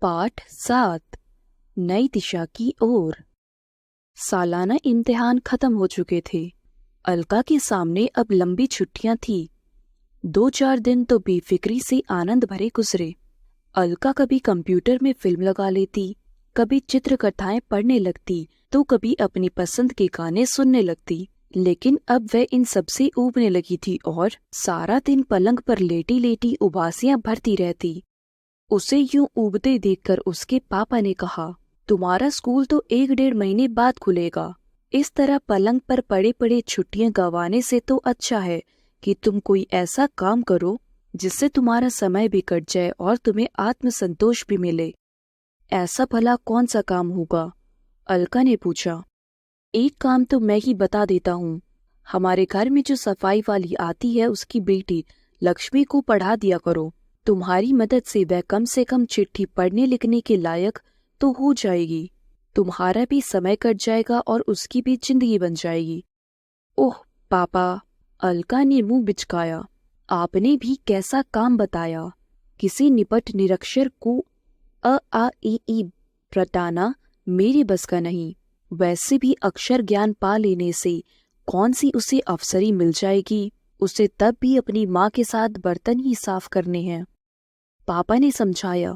पाठ 7 नई दिशा की ओर। सालाना इम्तिहान खत्म हो चुके थे। अलका के सामने अब लंबी छुट्टियां थी। 2-4 दिन तो बेफिक्री से आनंद भरे गुजरे। अलका कभी कंप्यूटर में फिल्म लगा लेती, कभी चित्रकथाएं पढ़ने लगती, तो कभी अपनी पसंद के गाने सुनने लगती। लेकिन अब वह इन सबसे ऊबने लगी थी और सारा दिन पलंग पर लेटी लेटी उबासियां भरती रहती। उसे यूं ऊबते देखकर उसके पापा ने कहा, तुम्हारा स्कूल तो 1-1.5 महीने बाद खुलेगा। इस तरह पलंग पर पड़े पड़े छुट्टियां गंवाने से तो अच्छा है कि तुम कोई ऐसा काम करो जिससे तुम्हारा समय भी कट जाए और तुम्हें आत्मसंतोष भी मिले। ऐसा भला कौन सा काम होगा? अलका ने पूछा। एक काम तो मैं ही बता देता हूँ। हमारे घर में जो सफाई वाली आती है उसकी बेटी लक्ष्मी को पढ़ा दिया करो। तुम्हारी मदद से वह कम से कम चिट्ठी पढ़ने लिखने के लायक तो हो जाएगी। तुम्हारा भी समय कट जाएगा और उसकी भी जिंदगी बन जाएगी। ओह पापा, अलका ने मुंह बिचकाया। आपने भी कैसा काम बताया। किसी निपट निरक्षर को अ आ इ ई रटाना मेरे बस का नहीं। वैसे भी अक्षर ज्ञान पा लेने से कौन सी उसे अफसरी मिल जाएगी। उसे तब भी अपनी माँ के साथ बर्तन ही साफ करने हैं। पापा ने समझाया,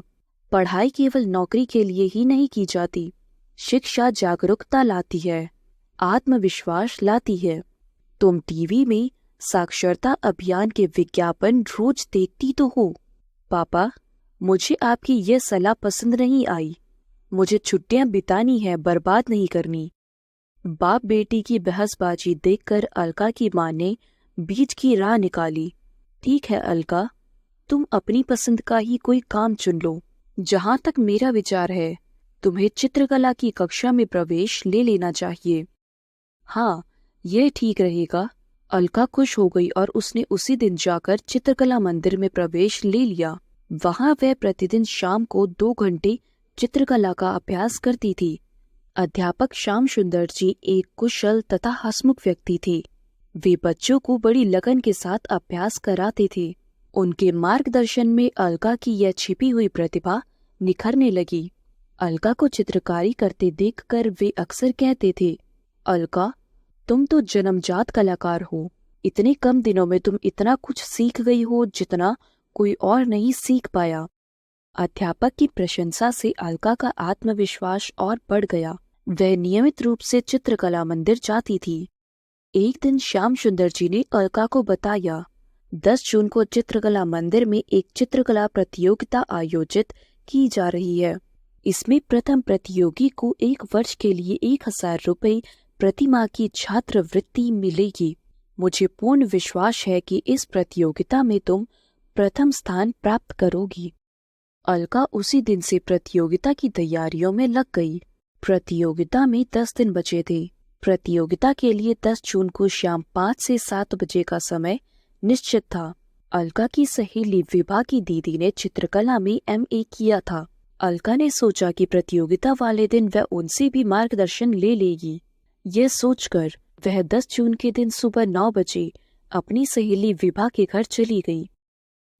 पढ़ाई केवल नौकरी के लिए ही नहीं की जाती। शिक्षा जागरूकता लाती है, आत्मविश्वास लाती है। तुम टीवी में साक्षरता अभियान के विज्ञापन रोज देखती तो हो। पापा, मुझे आपकी यह सलाह पसंद नहीं आई। मुझे छुट्टियां बितानी है, बर्बाद नहीं करनी। बाप बेटी की बहसबाजी देखकर अलका की माँ ने बीच की राह निकाली। ठीक है अलका, तुम अपनी पसंद का ही कोई काम चुन लो। जहाँ तक मेरा विचार है, तुम्हें चित्रकला की कक्षा में प्रवेश ले लेना चाहिए। हाँ, यह ठीक रहेगा। अलका खुश हो गई और उसने उसी दिन जाकर चित्रकला मंदिर में प्रवेश ले लिया। वहाँ वह प्रतिदिन शाम को 2 घंटे चित्रकला का अभ्यास करती थी। अध्यापक श्याम सुंदर जी एक कुशल तथा हंसमुख व्यक्ति थे। वे बच्चों को बड़ी लगन के साथ अभ्यास कराते थे। उनके मार्गदर्शन में अलका की यह छिपी हुई प्रतिभा निखरने लगी। अलका को चित्रकारी करते देखकर वे अक्सर कहते थे, अलका, तुम तो जन्मजात कलाकार हो। इतने कम दिनों में तुम इतना कुछ सीख गई हो जितना कोई और नहीं सीख पाया। अध्यापक की प्रशंसा से अलका का आत्मविश्वास और बढ़ गया। वह नियमित रूप से चित्रकला मंदिर जाती थी। एक दिन श्याम सुंदर जी ने अलका को बताया, 10 जून को चित्रकला मंदिर में एक चित्रकला प्रतियोगिता आयोजित की जा रही है। इसमें प्रथम प्रतियोगी को 1 वर्ष के लिए 1000 रुपये प्रतिमाह की छात्रवृत्ति मिलेगी। मुझे पूर्ण विश्वास है कि इस प्रतियोगिता में तुम प्रथम स्थान प्राप्त करोगी। अलका उसी दिन से प्रतियोगिता की तैयारियों में लग गई। प्रतियोगिता में 10 दिन बचे थे। प्रतियोगिता के लिए 10 जून को शाम 5 से 7 बजे का समय निश्चित था। अलका की सहेली विभा की दीदी ने चित्रकला में MA किया था। अलका ने सोचा कि प्रतियोगिता वाले दिन वह उनसे भी मार्गदर्शन ले लेगी। यह सोचकर वह 10 जून के दिन सुबह 9 बजे अपनी सहेली विभा के घर चली गई।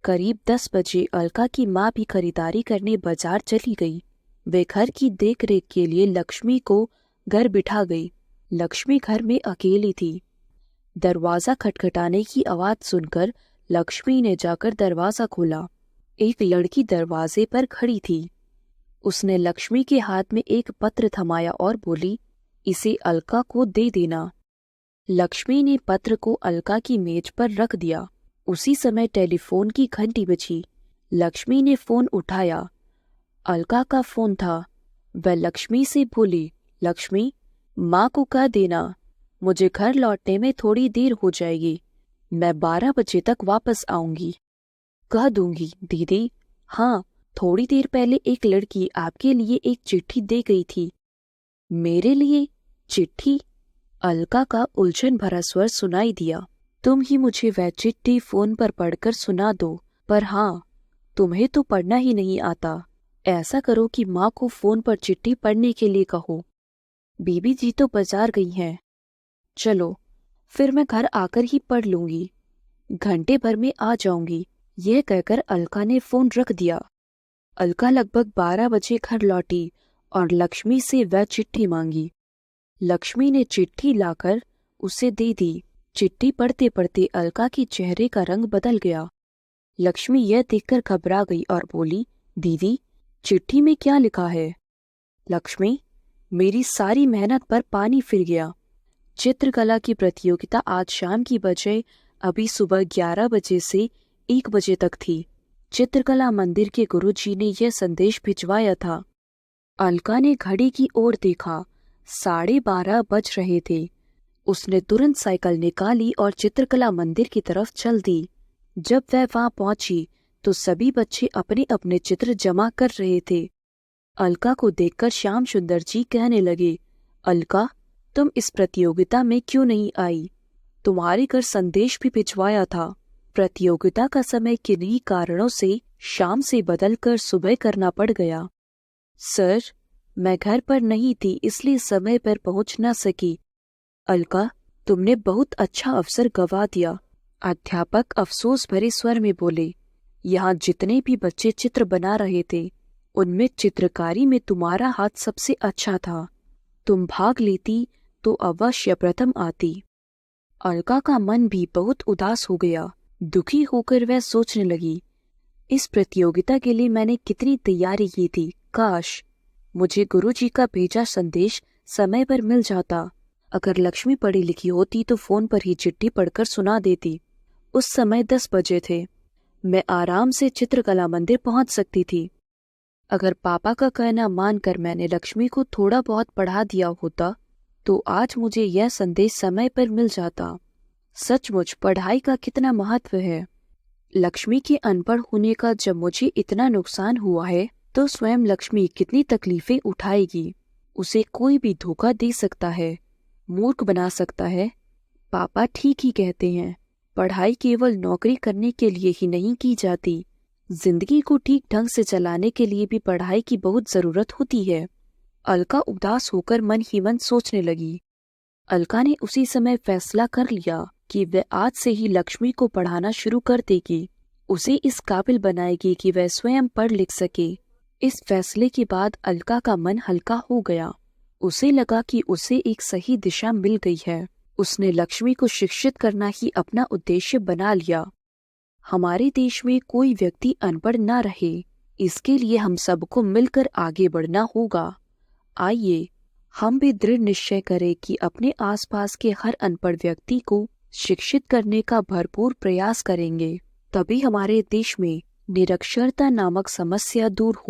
करीब 10 बजे अलका की माँ भी खरीदारी करने बाजार चली गई। वे घर की देखरेख के लिए लक्ष्मी को घर बिठा गई। लक्ष्मी घर में अकेली थी। दरवाजा खटखटाने की आवाज सुनकर लक्ष्मी ने जाकर दरवाजा खोला। एक लड़की दरवाजे पर खड़ी थी। उसने लक्ष्मी के हाथ में एक पत्र थमाया और बोली, इसे अलका को दे देना। लक्ष्मी ने पत्र को अलका की मेज पर रख दिया। उसी समय टेलीफोन की घंटी बजी। लक्ष्मी ने फोन उठाया। अलका का फोन था। वह लक्ष्मी से बोली, लक्ष्मी, माँ को कह देना मुझे घर लौटने में थोड़ी देर हो जाएगी। मैं 12 बजे तक वापस आऊंगी। कह दूंगी दीदी। हाँ, थोड़ी देर पहले एक लड़की आपके लिए एक चिट्ठी दे गई थी। मेरे लिए चिट्ठी? अलका का उलझन भरा स्वर सुनाई दिया। तुम ही मुझे वह चिट्ठी फोन पर पढ़कर सुना दो। पर हाँ, तुम्हें तो पढ़ना ही नहीं आता। ऐसा करो कि माँ को फोन पर चिट्ठी पढ़ने के लिए कहो। बीबी जी तो बाजार गई हैं। चलो, फिर मैं घर आकर ही पढ़ लूंगी। घंटे भर में आ जाऊंगी। यह कहकर अलका ने फोन रख दिया। अलका लगभग 12 बजे घर लौटी और लक्ष्मी से वह चिट्ठी मांगी। लक्ष्मी ने चिट्ठी लाकर उसे दे दी। चिट्ठी पढ़ते पढ़ते अलका के चेहरे का रंग बदल गया। लक्ष्मी यह देखकर घबरा गई और बोली, दीदी, चिट्ठी में क्या लिखा है? लक्ष्मी, मेरी सारी मेहनत पर पानी फिर गया। चित्रकला की प्रतियोगिता आज शाम की बजाय अभी सुबह 11 बजे से 1 बजे तक थी। चित्रकला मंदिर के गुरुजी ने यह संदेश भिजवाया था। अलका ने घड़ी की ओर देखा। 12:30 बज रहे थे। उसने तुरंत साइकिल निकाली और चित्रकला मंदिर की तरफ चल दी। जब वह वहां पहुंची तो सभी बच्चे अपने अपने चित्र जमा कर रहे थे। अलका को देखकर श्याम सुंदर जी कहने लगे, अलका, तुम इस प्रतियोगिता में क्यों नहीं आई? तुम्हारे घर संदेश भी भिजवाया था। प्रतियोगिता का समय किन्हीं कारणों से शाम से बदलकर सुबह करना पड़ गया। सर, मैं घर पर नहीं थी इसलिए समय पर पहुंच न सकी। अलका, तुमने बहुत अच्छा अवसर गंवा दिया। अध्यापक अफसोस भरे स्वर में बोले, यहाँ जितने भी बच्चे चित्र बना रहे थे उनमें चित्रकारी में तुम्हारा हाथ सबसे अच्छा था। तुम भाग लेती तो अवश्य प्रथम आती। अलका का मन भी बहुत उदास हो गया। दुखी होकर वह सोचने लगी, इस प्रतियोगिता के लिए मैंने कितनी तैयारी की थी। काश मुझे गुरुजी का भेजा संदेश समय पर मिल जाता। अगर लक्ष्मी पढ़ी लिखी होती तो फोन पर ही चिट्ठी पढ़कर सुना देती। उस समय 10 बजे थे। मैं आराम से चित्रकला मंदिर पहुंच सकती थी। अगर पापा का कहना मानकर मैंने लक्ष्मी को थोड़ा बहुत पढ़ा दिया होता तो आज मुझे यह संदेश समय पर मिल जाता। सचमुच पढ़ाई का कितना महत्व है। लक्ष्मी के अनपढ़ होने का जब मुझे इतना नुकसान हुआ है तो स्वयं लक्ष्मी कितनी तकलीफें उठाएगी। उसे कोई भी धोखा दे सकता है, मूर्ख बना सकता है। पापा ठीक ही कहते हैं, पढ़ाई केवल नौकरी करने के लिए ही नहीं की जाती। जिंदगी को ठीक ढंग से चलाने के लिए भी पढ़ाई की बहुत जरूरत होती है। अलका उदास होकर मन ही मन सोचने लगी। अलका ने उसी समय फैसला कर लिया कि वह आज से ही लक्ष्मी को पढ़ाना शुरू कर देगी। उसे इस काबिल बनाएगी कि वह स्वयं पढ़ लिख सके। इस फैसले के बाद अलका का मन हल्का हो गया। उसे लगा कि उसे एक सही दिशा मिल गई है। उसने लक्ष्मी को शिक्षित करना ही अपना उद्देश्य बना लिया। हमारे देश में कोई व्यक्ति अनपढ़ न रहे, इसके लिए हम सबको मिलकर आगे बढ़ना होगा। आइए हम भी दृढ़ निश्चय करें कि अपने आसपास के हर अनपढ़ व्यक्ति को शिक्षित करने का भरपूर प्रयास करेंगे। तभी हमारे देश में निरक्षरता नामक समस्या दूर हो